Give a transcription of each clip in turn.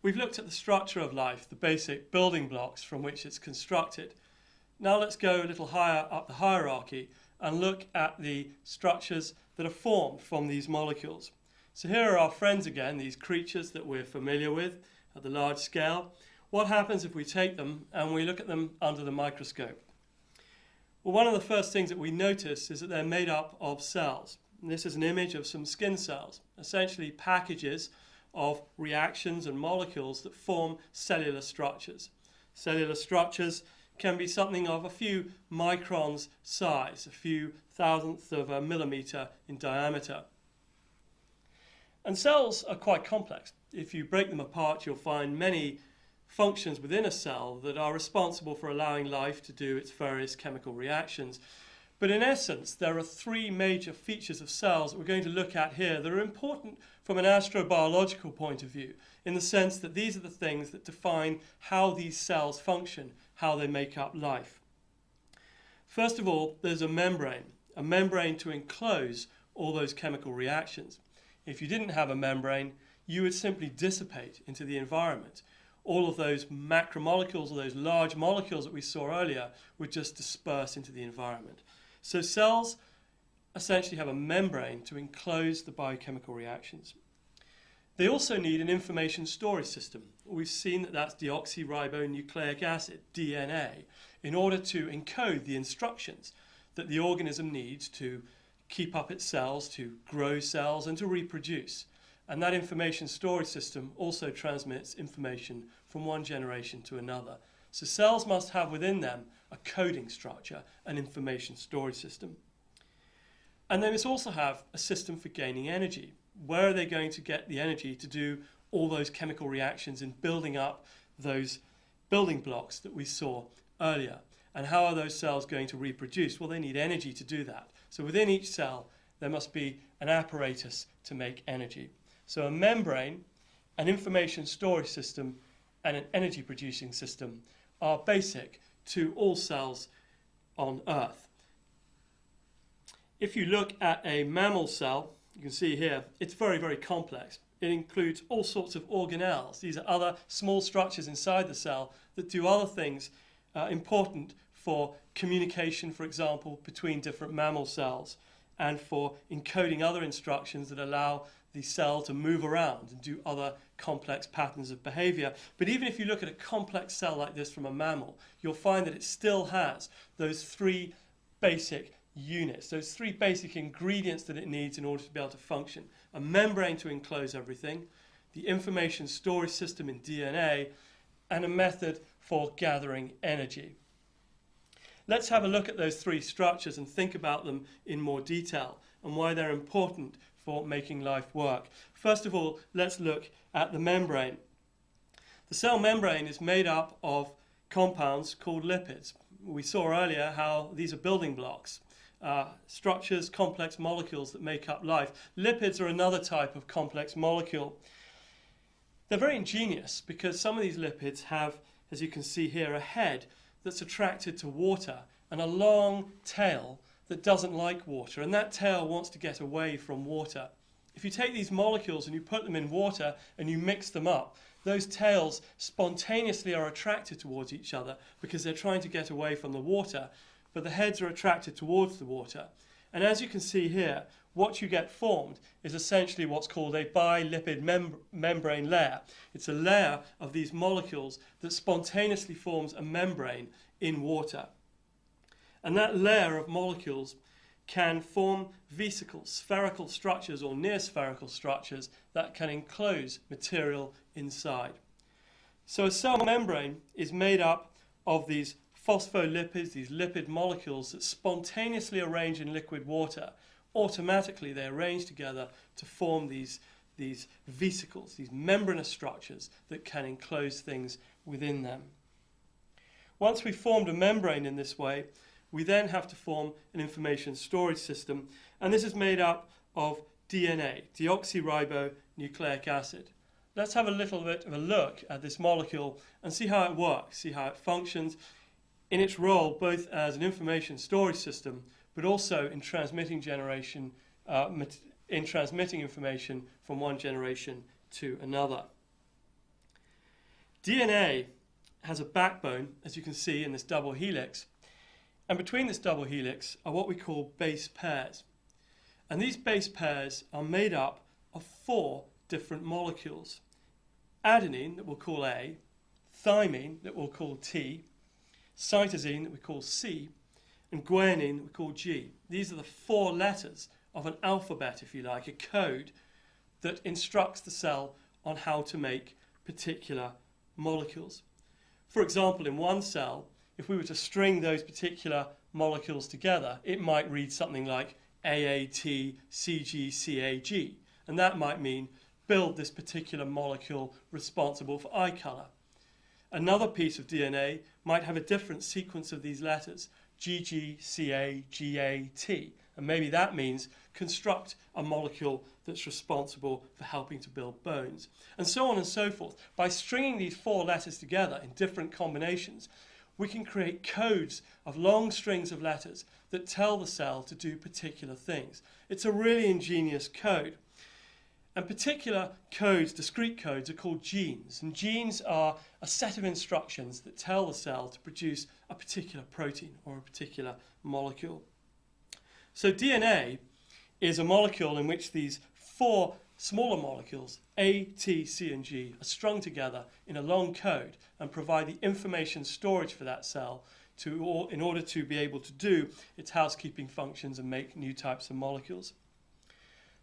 We've looked at the structure of life, the basic building blocks from which it's constructed. Now let's go a little higher up the hierarchy and look at the structures that are formed from these molecules. So here are our friends again, these creatures that we're familiar with at the large scale. What happens if we take them and we look at them under the microscope? Well, one of the first things that we notice is that they're made up of cells. And this is an image of some skin cells, essentially packages of reactions and molecules that form cellular structures. Cellular structures can be something of a few microns size, a few thousandths of a millimeter in diameter. And cells are quite complex. If you break them apart, you'll find many functions within a cell that are responsible for allowing life to do its various chemical reactions. But in essence, there are three major features of cells that we're going to look at here that are important from an astrobiological point of view, in the sense that these are the things that define how these cells function, how they make up life. First of all, there's a membrane to enclose all those chemical reactions. If you didn't have a membrane, you would simply dissipate into the environment. All of those macromolecules, or those large molecules that we saw earlier, would just disperse into the environment. So cells essentially have a membrane to enclose the biochemical reactions. They also need an information storage system. We've seen that that's deoxyribonucleic acid, DNA, in order to encode the instructions that the organism needs to keep up its cells, to grow cells, and to reproduce. And that information storage system also transmits information from one generation to another. So cells must have within them a coding structure, an information storage system. And they must also have a system for gaining energy. Where are they going to get the energy to do all those chemical reactions in building up those building blocks that we saw earlier? And how are those cells going to reproduce? Well, they need energy to do that. So within each cell, there must be an apparatus to make energy. So a membrane, an information storage system, and an energy producing system are basic to all cells on Earth. If you look at a mammal cell, you can see here, it's very, very complex. It includes all sorts of organelles. These are other small structures inside the cell that do other things important for communication, for example, between different mammal cells, and for encoding other instructions that allow the cell to move around and do other complex patterns of behavior. But even if you look at a complex cell like this from a mammal, you'll find that it still has those three basic units, those three basic ingredients that it needs in order to be able to function. A membrane to enclose everything, the information storage system in DNA, and a method for gathering energy. Let's have a look at those three structures and think about them in more detail and why they're important for making life work. First of all, let's look at the membrane. The cell membrane is made up of compounds called lipids. We saw earlier how these are building blocks, structures, complex molecules that make up life. Lipids are another type of complex molecule. They're very ingenious because some of these lipids have, as you can see here, a head that's attracted to water and a long tail that doesn't like water, and that tail wants to get away from water. If you take these molecules and you put them in water and you mix them up, those tails spontaneously are attracted towards each other because they're trying to get away from the water, but the heads are attracted towards the water. And as you can see here, what you get formed is essentially what's called a bilipid membrane layer. It's a layer of these molecules that spontaneously forms a membrane in water. And that layer of molecules can form vesicles, spherical structures or near spherical structures that can enclose material inside. So a cell membrane is made up of these phospholipids, these lipid molecules that spontaneously arrange in liquid water. Automatically they arrange together to form these vesicles, these membranous structures that can enclose things within them. Once we've formed a membrane in this way, we then have to form an information storage system, and this is made up of DNA, deoxyribonucleic acid. Let's have a little bit of a look at this molecule and see how it works, see how it functions in its role both as an information storage system but also in transmitting information from one generation to another. DNA has a backbone, as you can see in this double helix, and between this double helix are what we call base pairs. And these base pairs are made up of 4 different molecules. Adenine, that we'll call A, thymine, that we'll call T, cytosine, that we call C, and guanine, that we call G. These are the 4 letters of an alphabet, if you like, a code that instructs the cell on how to make particular molecules. For example, in one cell, if we were to string those particular molecules together, it might read something like AAT, CG, and that might mean build this particular molecule responsible for eye color. Another piece of DNA might have a different sequence of these letters, GGCAGAT, and maybe that means construct a molecule that's responsible for helping to build bones, and so on and so forth. By stringing these 4 letters together in different combinations, we can create codes of long strings of letters that tell the cell to do particular things. It's a really ingenious code. And particular codes, discrete codes, are called genes. And genes are a set of instructions that tell the cell to produce a particular protein or a particular molecule. So DNA is a molecule in which these 4 smaller molecules, A, T, C, and G, are strung together in a long code and provide the information storage for that cell in order to be able to do its housekeeping functions and make new types of molecules.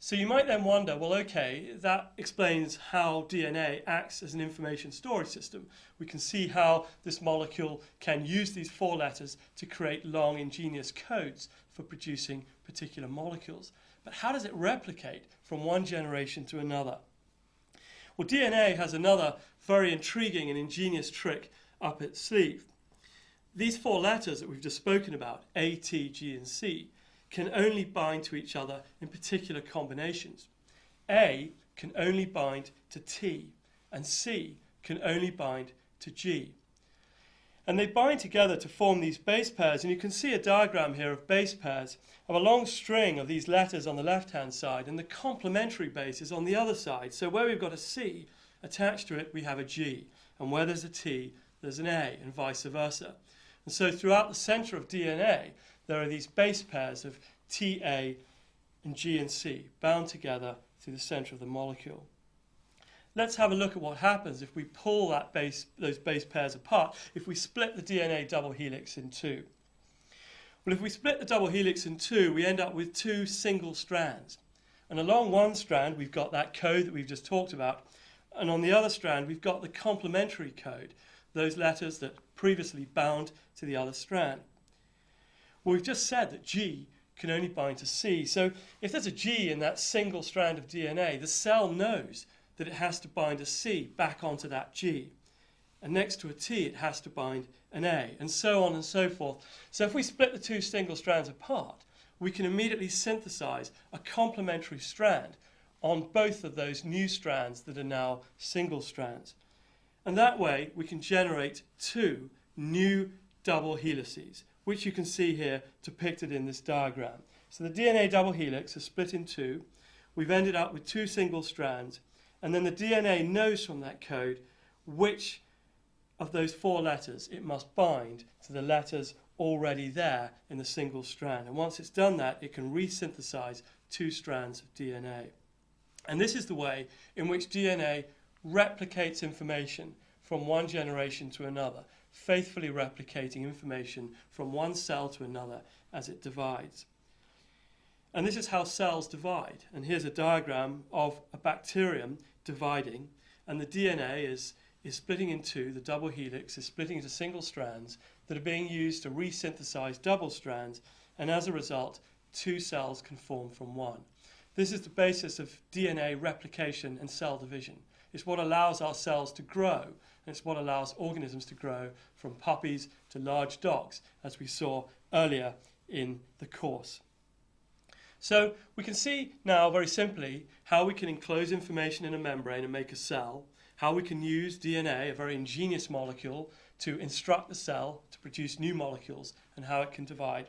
So you might then wonder, well, okay, that explains how DNA acts as an information storage system. We can see how this molecule can use these 4 letters to create long, ingenious codes for producing particular molecules. But how does it replicate from one generation to another? Well, DNA has another very intriguing and ingenious trick up its sleeve. These 4 letters that we've just spoken about, A, T, G, and C, can only bind to each other in particular combinations. A can only bind to T, and C can only bind to G. And they bind together to form these base pairs, and you can see a diagram here of base pairs of a long string of these letters on the left-hand side and the complementary bases on the other side. So where we've got a C attached to it, we have a G, and where there's a T, there's an A, and vice versa. And so throughout the center of DNA, there are these base pairs of TA and G and C bound together through the center of the molecule. Let's have a look at what happens if we pull those base pairs apart, if we split the DNA double helix in 2. Well, if we split the double helix in 2, we end up with 2 single strands. And along one strand, we've got that code that we've just talked about, and on the other strand, we've got the complementary code, those letters that previously bound to the other strand. Well, we've just said that G can only bind to C. So if there's a G in that single strand of DNA, the cell knows that it has to bind a C back onto that G. And next to a T, it has to bind an A, and so on and so forth. So if we split the 2 single strands apart, we can immediately synthesize a complementary strand on both of those new strands that are now single strands. And that way, we can generate 2 new double helices, which you can see here depicted in this diagram. So the DNA double helix is split in 2. We've ended up with 2 single strands, and then the DNA knows from that code which of those 4 letters it must bind to the letters already there in the single strand. And once it's done that, it can resynthesize 2 strands of DNA. And this is the way in which DNA replicates information from one generation to another, faithfully replicating information from one cell to another as it divides. And this is how cells divide. And here's a diagram of a bacterium dividing, and the DNA is splitting in 2, the double helix is splitting into single strands that are being used to resynthesize double strands, and as a result, 2 cells can form from 1. This is the basis of DNA replication and cell division. It's what allows our cells to grow, and it's what allows organisms to grow from puppies to large dogs, as we saw earlier in the course. So we can see now very simply how we can enclose information in a membrane and make a cell, how we can use DNA, a very ingenious molecule, to instruct the cell to produce new molecules, and how it can divide.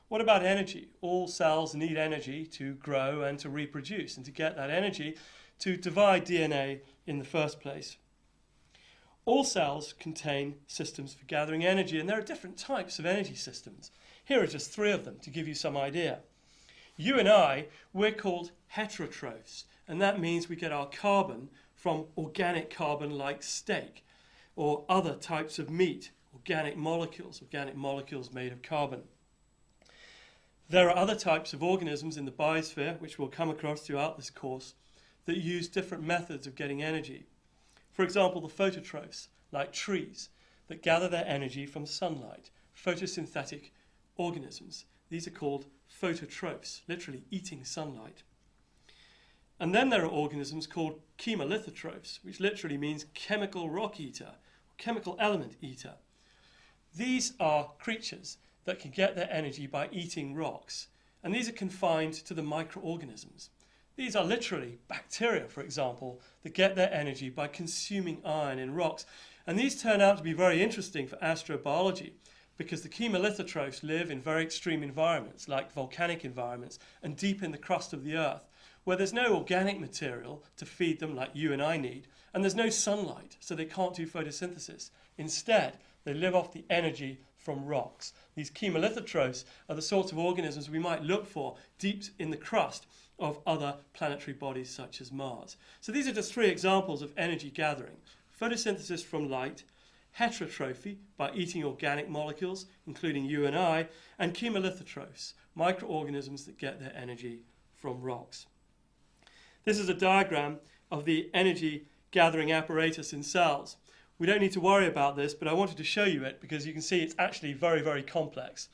What about energy? All cells need energy to grow and to reproduce, and to get that energy to divide DNA in the first place. All cells contain systems for gathering energy, and there are different types of energy systems. Here are just 3 of them to give you some idea. You and I, we're called heterotrophs, and that means we get our carbon from organic carbon like steak or other types of meat, organic molecules made of carbon. There are other types of organisms in the biosphere, which we'll come across throughout this course, that use different methods of getting energy. For example, the phototrophs, like trees, that gather their energy from sunlight, photosynthetic organisms. These are called phototrophs, literally eating sunlight. And then there are organisms called chemolithotrophs, which literally means chemical rock eater, chemical element eater. These are creatures that can get their energy by eating rocks, and these are confined to the microorganisms. These are literally bacteria, for example, that get their energy by consuming iron in rocks. And these turn out to be very interesting for astrobiology because the chemolithotrophs live in very extreme environments, like volcanic environments, and deep in the crust of the Earth, where there's no organic material to feed them like you and I need, and there's no sunlight, so they can't do photosynthesis. Instead, they live off the energy from rocks. These chemolithotrophs are the sorts of organisms we might look for deep in the crust of other planetary bodies such as Mars. So these are just 3 examples of energy gathering. Photosynthesis from light, heterotrophy by eating organic molecules, including you and I, and chemolithotrophs, microorganisms that get their energy from rocks. This is a diagram of the energy gathering apparatus in cells. We don't need to worry about this, but I wanted to show you it because you can see it's actually very, very complex.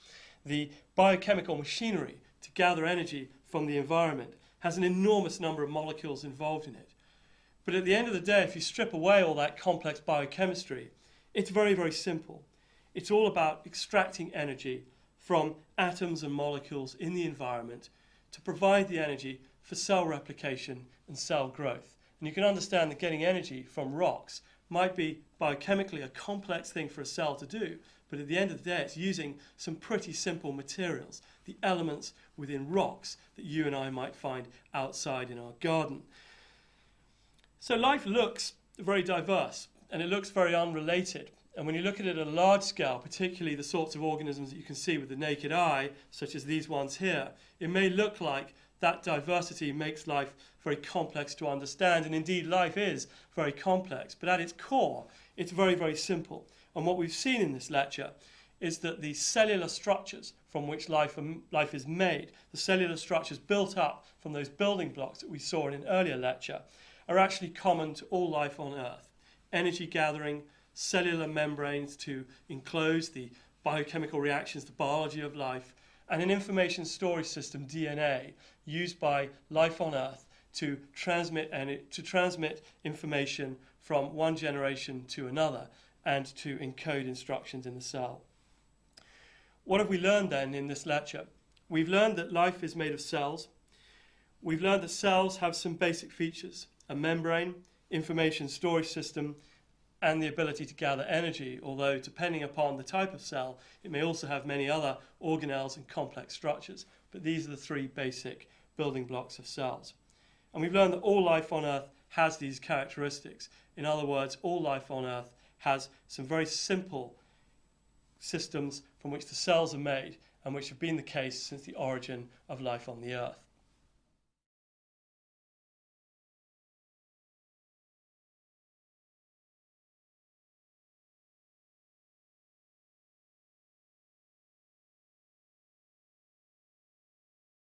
The biochemical machinery to gather energy from the environment has an enormous number of molecules involved in it. But at the end of the day, if you strip away all that complex biochemistry, it's very, very simple. It's all about extracting energy from atoms and molecules in the environment to provide the energy for cell replication and cell growth. And you can understand that getting energy from rocks might be biochemically a complex thing for a cell to do, but at the end of the day, it's using some pretty simple materials, the elements within rocks that you and I might find outside in our garden. So life looks very diverse, and it looks very unrelated. And when you look at it at a large scale, particularly the sorts of organisms that you can see with the naked eye, such as these ones here, it may look like that diversity makes life very complex to understand, and indeed life is very complex. But at its core, it's very, very simple. And what we've seen in this lecture is that the cellular structures from which life is made, the cellular structures built up from those building blocks that we saw in an earlier lecture, are actually common to all life on Earth. Energy gathering, cellular membranes to enclose the biochemical reactions, the biology of life, and an information storage system, DNA, used by life on Earth to transmit information from one generation to another and to encode instructions in the cell. What have we learned then in this lecture? We've learned that life is made of cells. We've learned that cells have some basic features: a membrane, information storage system, and the ability to gather energy, although depending upon the type of cell, it may also have many other organelles and complex structures. But these are the 3 basic building blocks of cells. And we've learned that all life on Earth has these characteristics. In other words, all life on Earth has some very simple systems from which the cells are made and which have been the case since the origin of life on the Earth.